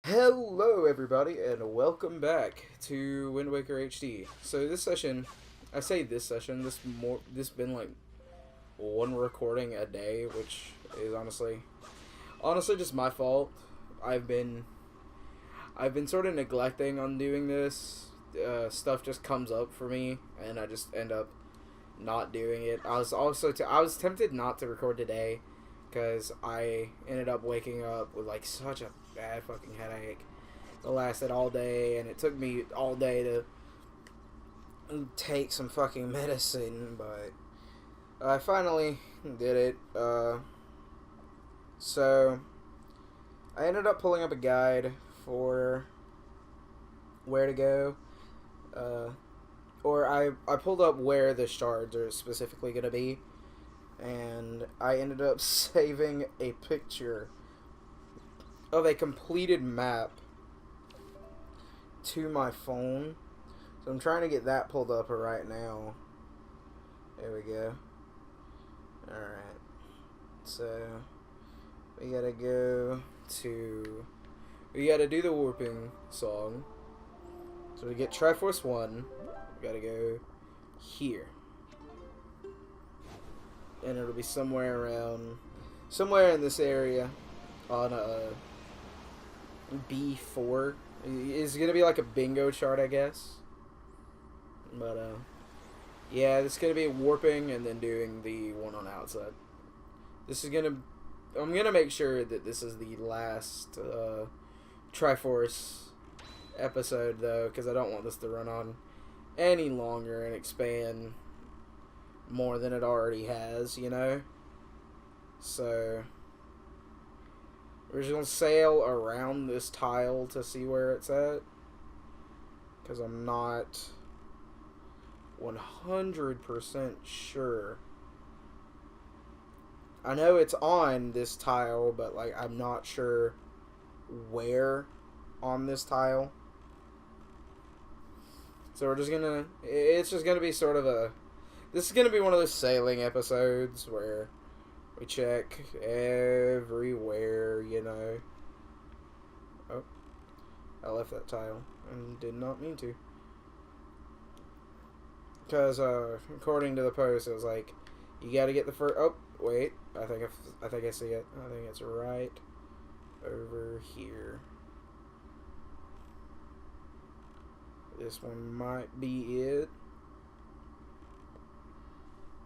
Hello everybody and welcome back to Wind Waker HD. So this session, I say this session, this been like one recording a day, which is honestly just my fault. I've been sort of neglecting on doing this. Stuff just comes up for me and I just end up not doing it. I was tempted not to record today because I ended up waking up with like such a bad fucking headache. It lasted all day, and it took me all day to take some fucking medicine, but I finally did it. So I ended up pulling up a guide for where to go, or I pulled up where the shards are specifically going to be, and I ended up saving a picture of a completed map to my phone. So I'm trying to get that pulled up right now. There we go. Alright. So we gotta do the warping song. So we get Triforce 1. We gotta go here. And it'll be somewhere in this area on B4. It's gonna be like a bingo chart, I guess. But yeah, it's gonna be warping and then doing the one on outside. I'm gonna make sure that this is the last Triforce episode though, because I don't want this to run on any longer and expand more than it already has, you know? So we're just gonna sail around this tile to see where it's at, because I'm not 100% sure. I know it's on this tile, but like I'm not sure where on this tile. So it's just gonna be sort of this is gonna be one of those sailing episodes where we check everywhere, you know. Oh, I left that tile and did not mean to. Because according to the post, it was like you got to get the first. Oh, wait, I think I see it. I think it's right over here. This one might be it.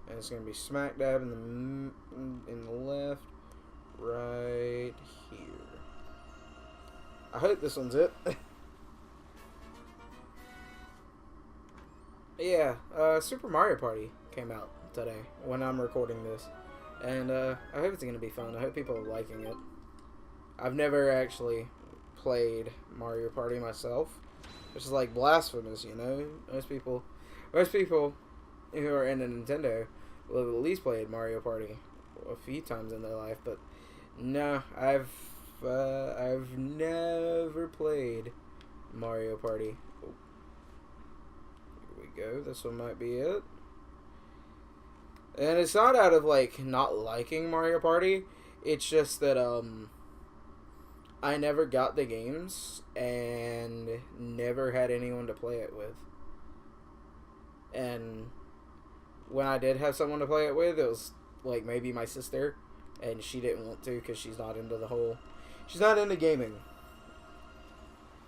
And it's gonna be smack dab in the left, right here. I hope this one's it. Yeah, Super Mario Party came out today when I'm recording this, and I hope it's gonna be fun. I hope people are liking it. I've never actually played Mario Party myself, which is like blasphemous, you know. Most people who are into Nintendo will have at least played Mario Party a few times in their life, but no, I've never played Mario Party. Oh. Here we go. This one might be it. And it's not out of like not liking Mario Party. It's just that I never got the games and never had anyone to play it with. And when I did have someone to play it with, it was like maybe my sister, and she didn't want to because she's not into gaming.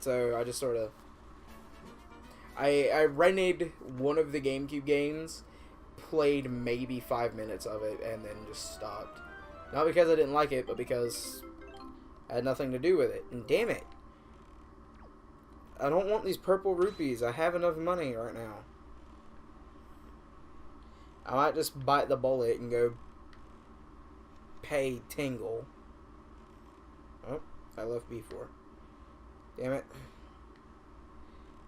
So I just sort of, I rented one of the GameCube games, played maybe 5 minutes of it, and then just stopped. Not because I didn't like it, but because I had nothing to do with it. And damn it, I don't want these purple rupees. I have enough money right now. I might just bite the bullet and go pay Tingle. Oh, I left B4. Damn it.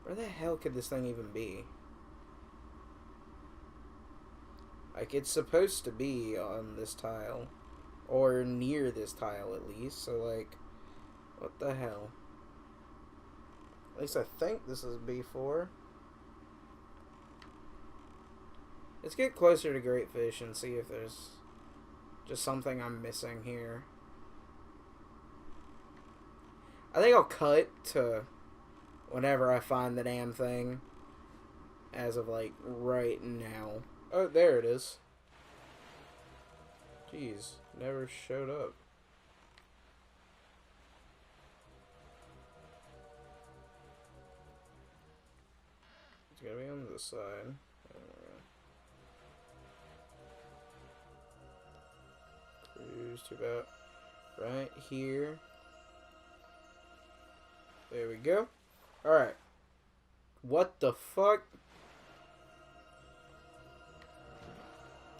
Where the hell could this thing even be? Like, it's supposed to be on this tile. Or near this tile, at least. So, like, what the hell? At least I think this is B4. Let's get closer to Great Fish and see if there's just something I'm missing here. I think I'll cut to whenever I find the damn thing. As of, like, right now. Oh, there it is. Jeez, never showed up. It's gonna be on this side. Cruise to about right here. There we go. Alright. What the fuck?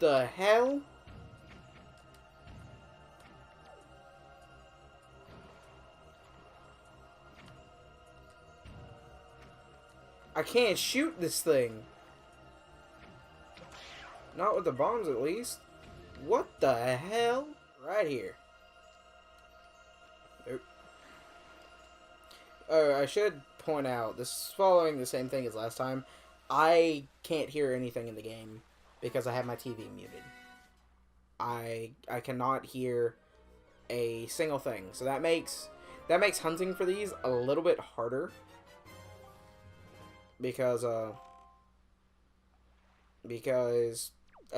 The hell? I can't shoot this thing. Not with the bombs, at least. What the hell? Right here. Nope. Oh, I should point out, this is following the same thing as last time. I can't hear anything in the game because I have my TV muted. I cannot hear a single thing. So that makes hunting for these a little bit harder. Because I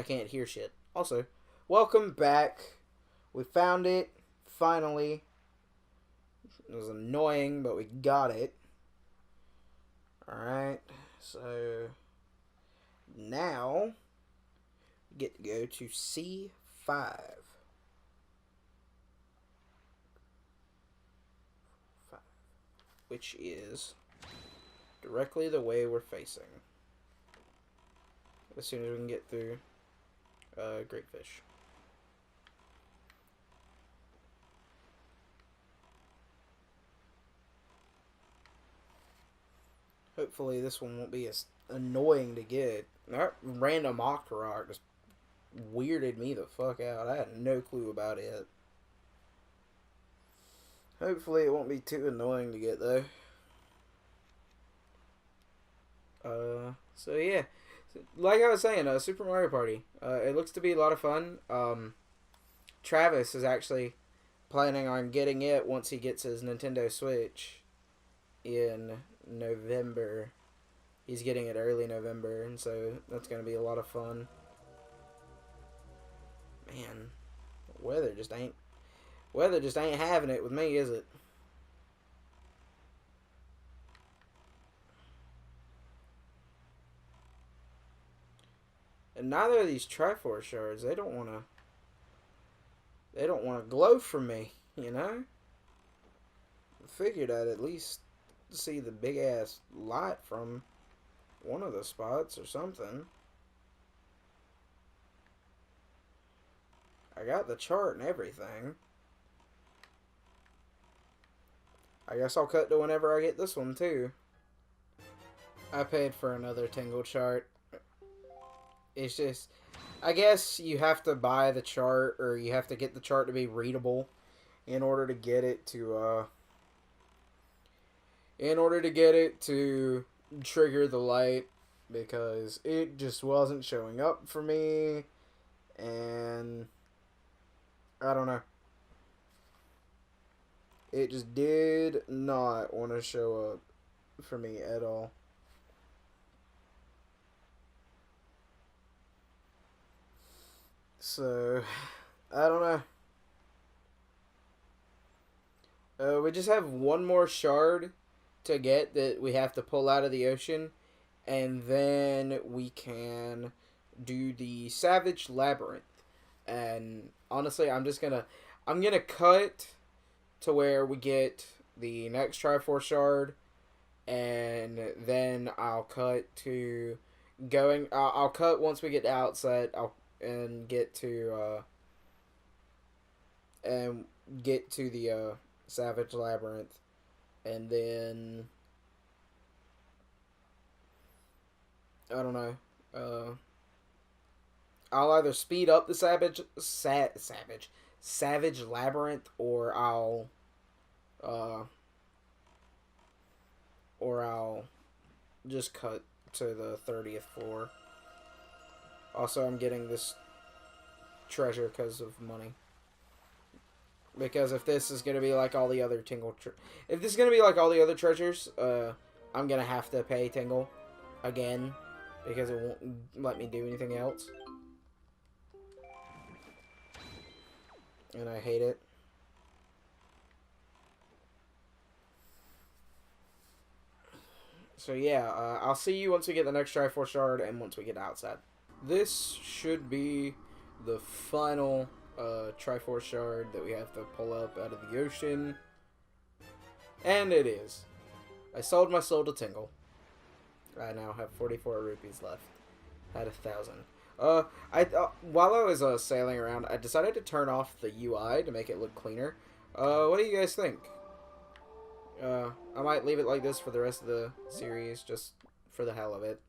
can't hear shit. Also, welcome back. We found it, finally. It was annoying, but we got it. Alright, so now we get to go to C5. Which is directly the way we're facing. As soon as we can get through Great Fish. Hopefully this one won't be as annoying to get. That random Octorok just weirded me the fuck out. I had no clue about it. Hopefully it won't be too annoying to get though. So yeah, like I was saying, Super Mario Party. It looks to be a lot of fun. Travis is actually planning on getting it once he gets his Nintendo Switch in November. He's getting it early November, and so that's gonna be a lot of fun. Man, weather just ain't having it with me, is it? And neither of these Triforce shards, they don't wanna glow for me, you know? I figured I'd at least see the big ass light from one of the spots or something. I got the chart and everything. I guess I'll cut to whenever I get this one too. I paid for another Tingle chart. It's just, I guess you have to buy the chart, or you have to get the chart to be readable in order to get it to trigger the light, because it just wasn't showing up for me, and I don't know. It just did not want to show up for me at all. So, I don't know. We just have one more shard to get that we have to pull out of the ocean, and then we can do the Savage Labyrinth. And honestly, I'm gonna cut to where we get the next Triforce shard, and then I'll cut to I'll cut once we get to Outset. And get to the Savage Labyrinth, and then I don't know. I'll either speed up the Savage Labyrinth, or I'll just cut to the 30th floor. Also, I'm getting this treasure because of money. Because if this is gonna be like all the other if this is gonna be like all the other treasures, I'm gonna have to pay Tingle again because it won't let me do anything else, and I hate it. So yeah, I'll see you once we get the next Triforce shard and once we get outside. This should be the final Triforce shard that we have to pull up out of the ocean. And it is. I sold my soul to Tingle. I now have 44 rupees left. Had 1,000. While I was sailing around, I decided to turn off the UI to make it look cleaner. What do you guys think? I might leave it like this for the rest of the series, just for the hell of it.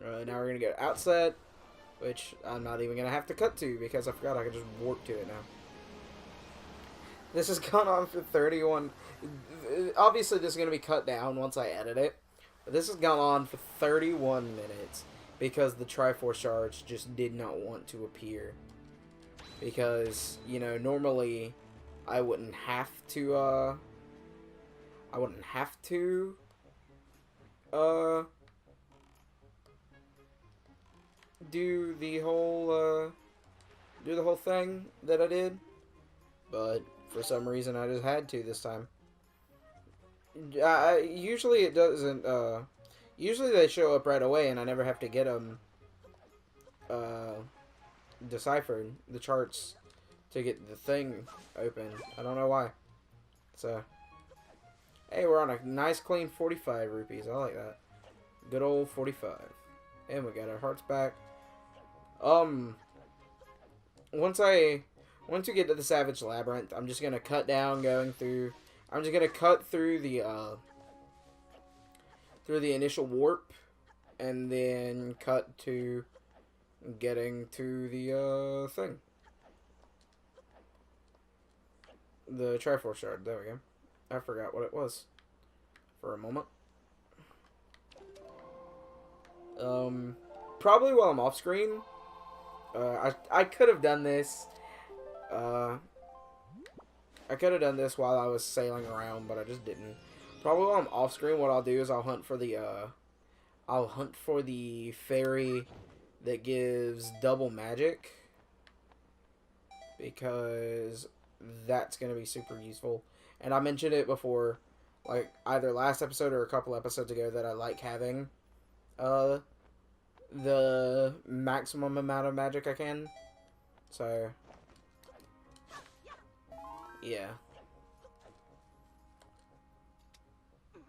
Now we're gonna go outset, which I'm not even gonna have to cut to because I forgot I could just warp to it now. This has gone on for 31. Obviously, this is gonna be cut down once I edit it. But this has gone on for 31 minutes because the Triforce shards just did not want to appear. Because, you know, normally I wouldn't have to, do the whole thing that I did, but for some reason I just had to this time. Usually it doesn't, usually they show up right away and I never have to get them, deciphered, the charts, to get the thing open. I don't know why. So, hey, we're on a nice clean 45 rupees. I like that. Good old 45. And we got our hearts back. Once we get to the Savage Labyrinth, I'm just gonna cut down I'm just gonna cut through the initial warp, and then cut to getting to the thing. The Triforce shard. There we go. I forgot what it was for a moment. Probably while I'm off screen. I could have done this. I could have done this while I was sailing around, but I just didn't. Probably while I'm off screen, what I'll do is I'll hunt for the fairy that gives double magic, because that's gonna be super useful. And I mentioned it before, like either last episode or a couple episodes ago, that I like having the maximum amount of magic I can. So yeah.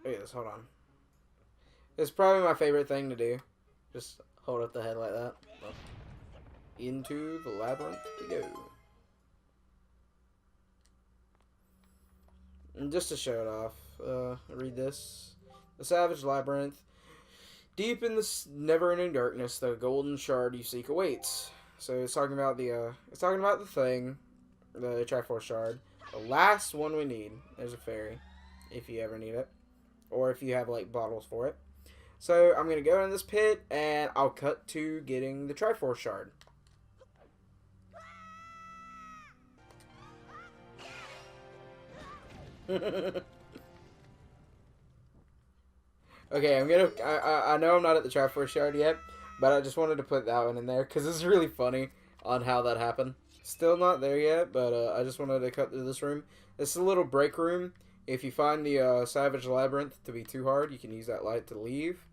Look at this, hold on. It's probably my favorite thing to do. Just hold up the head like that. Into the labyrinth we go. And just to show it off, read this. The Savage Labyrinth. Deep in the never-ending darkness, the golden shard you seek awaits. So it's talking about the thing, the Triforce shard. The last one we need. There's a fairy, if you ever need it, or if you have like bottles for it. So I'm gonna go in this pit, and I'll cut to getting the Triforce shard. Okay, I know I'm not at the Triforce shard yet, but I just wanted to put that one in there because it's really funny on how that happened. Still not there yet, but I just wanted to cut through this room. This is a little break room. If you find the Savage Labyrinth to be too hard, you can use that light to leave,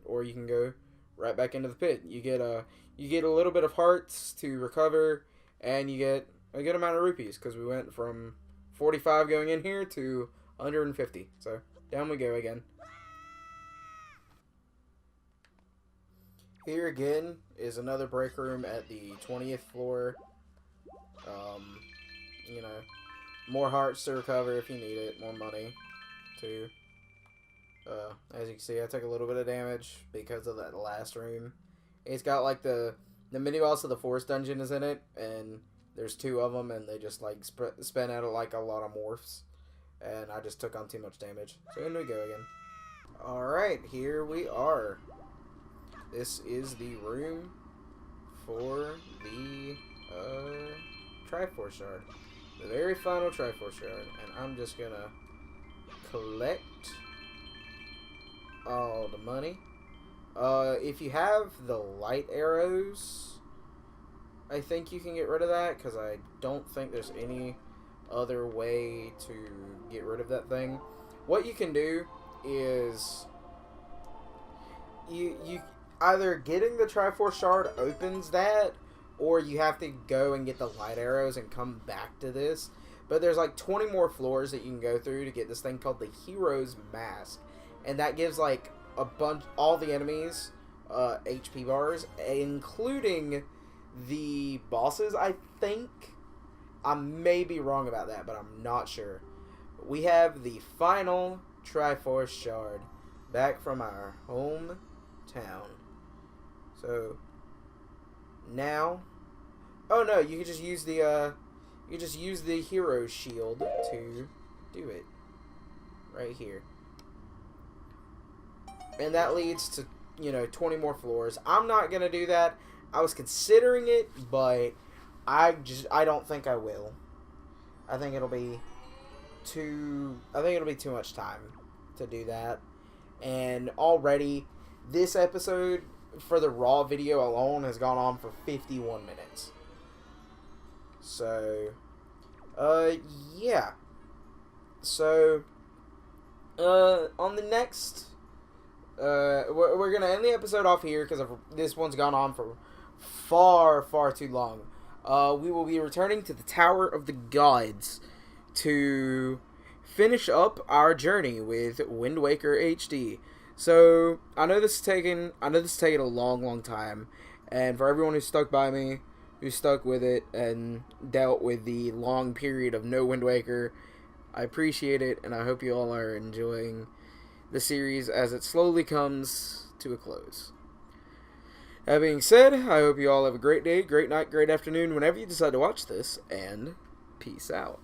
or you can go right back into the pit. You get a little bit of hearts to recover, and you get a good amount of rupees because we went from 45 going in here to 150. So down we go again. Here again is another break room at the 20th floor. You know, more hearts to recover if you need it, more money too. As you can see, I took a little bit of damage because of that last room. It's got like the mini boss of the forest dungeon is in it, and there's two of them, and they just like spin out like a lot of morphs, and I just took on too much damage. So in we go again. Alright, here we are. This is the room for the Triforce shard. The very final Triforce shard. And I'm just gonna collect all the money. If you have the light arrows, I think you can get rid of that, because I don't think there's any other way to get rid of that thing. What you can do is you either getting the Triforce shard opens that, or you have to go and get the light arrows and come back to this. But there's like 20 more floors that you can go through to get this thing called the Hero's Mask, and that gives like a bunch, all the enemies, HP bars, including the bosses. I think I may be wrong about that, but I'm not sure. We have the final Triforce shard back from our hometown. So now, oh no, you can just use the hero shield to do it right here. And that leads to, 20 more floors. I'm not going to do that. I was considering it, but I don't think I will. I think it'll be too much time to do that. And already, this episode, for the raw video alone, has gone on for 51 minutes. So, yeah. So, on the next... we're going to end the episode off here because this one's gone on for far, far too long. We will be returning to the Tower of the Gods to finish up our journey with Wind Waker HD. So, I know this is taking a long, long time, and for everyone who stuck by me, who stuck with it, and dealt with the long period of no Wind Waker, I appreciate it, and I hope you all are enjoying the series as it slowly comes to a close. That being said, I hope you all have a great day, great night, great afternoon, whenever you decide to watch this, and peace out.